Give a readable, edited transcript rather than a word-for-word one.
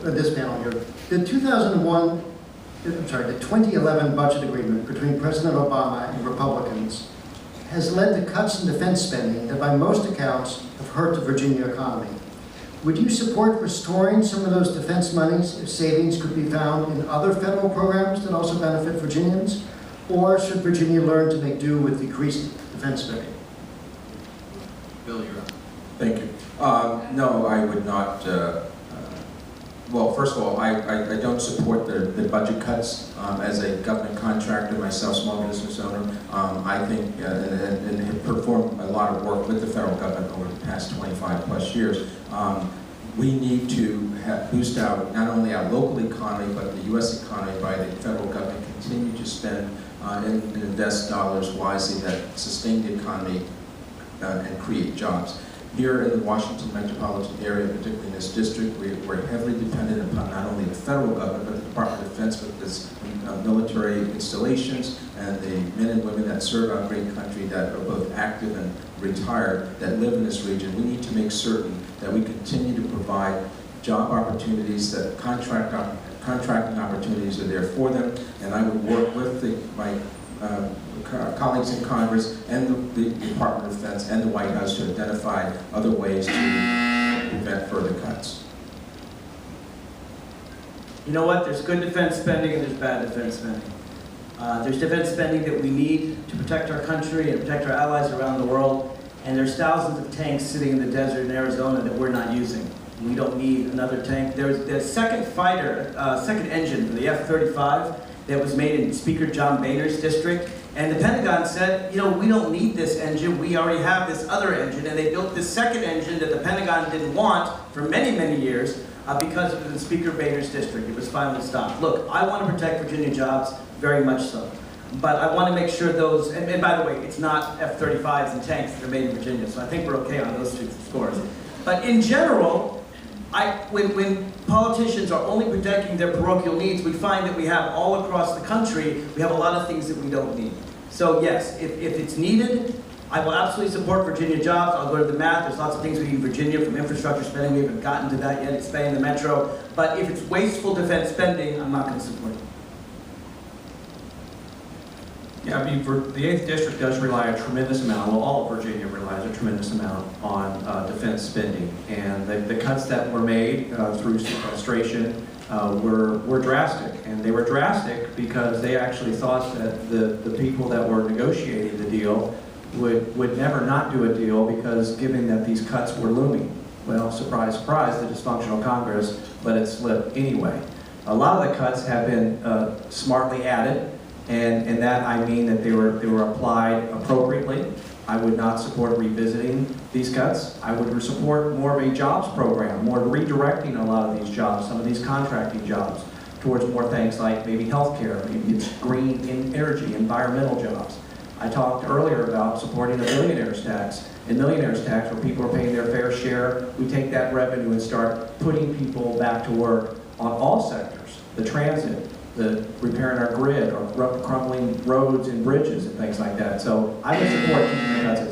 this panel here. The 2011 budget agreement between President Obama and Republicans has led to cuts in defense spending that by most accounts have hurt the Virginia economy. Would you support restoring some of those defense monies if savings could be found in other federal programs that also benefit Virginians? Or should Virginia learn to make do with decreased defense spending? Bill, you're up. Thank you. No, I would not. Well, first of all, I don't support the budget cuts. As a government contractor myself, small business owner, I think, and have performed a lot of work with the federal government over the past 25 plus years, we need to boost out not only our local economy, but the U.S. economy by the federal government continue to spend and invest dollars wisely that sustain the economy and create jobs. Here in the Washington metropolitan area, particularly in this district, we're heavily dependent upon not only the federal government, but the Department of Defense with its military installations and the men and women that serve our great country that are both active and retired that live in this region. We need to make certain that we continue to provide job opportunities, that contracting opportunities are there for them, and I would work with my colleagues in Congress and the Department of Defense and the White House to identify other ways to prevent further cuts. You know what? There's good defense spending and there's bad defense spending. There's defense spending that we need to protect our country and protect our allies around the world, and there's thousands of tanks sitting in the desert in Arizona that we're not using. We don't need another tank. There's the second engine for the F-35 that was made in Speaker John Boehner's district. And the Pentagon said, you know, we don't need this engine. We already have this other engine. And they built this second engine that the Pentagon didn't want for many, many years because it was in Speaker Boehner's district. It was finally stopped. Look, I want to protect Virginia jobs, very much so. But I want to make sure those, and by the way, it's not F-35s and tanks that are made in Virginia. So I think we're okay on those two scores. But in general, when politicians are only protecting their parochial needs, we find that we have all across the country, we have a lot of things that we don't need. So yes, if it's needed, I will absolutely support Virginia jobs. I'll go to the math. There's lots of things we need in Virginia from infrastructure spending. We haven't gotten to that yet, expanding the metro. But if it's wasteful defense spending, I'm not going to support it. Yeah, I mean, the 8th District does rely a tremendous amount, well, all of Virginia relies a tremendous amount on defense spending. And the cuts that were made through sequestration were drastic. And they were drastic because they actually thought that the people that were negotiating the deal would never not do a deal because given that these cuts were looming. Well, surprise, surprise, the dysfunctional Congress let it slip anyway. A lot of the cuts have been smartly added. And that I mean that they were applied appropriately. I would not support revisiting these cuts. I would support more of a jobs program, more redirecting a lot of these jobs, some of these contracting jobs, towards more things like maybe healthcare, maybe it's green energy, environmental jobs. I talked earlier about supporting a millionaire's tax. In millionaire's tax, where people are paying their fair share, we take that revenue and start putting people back to work on all sectors, the transit, the repairing our grid, or crumbling roads and bridges and things like that. So I would support keeping the cuts at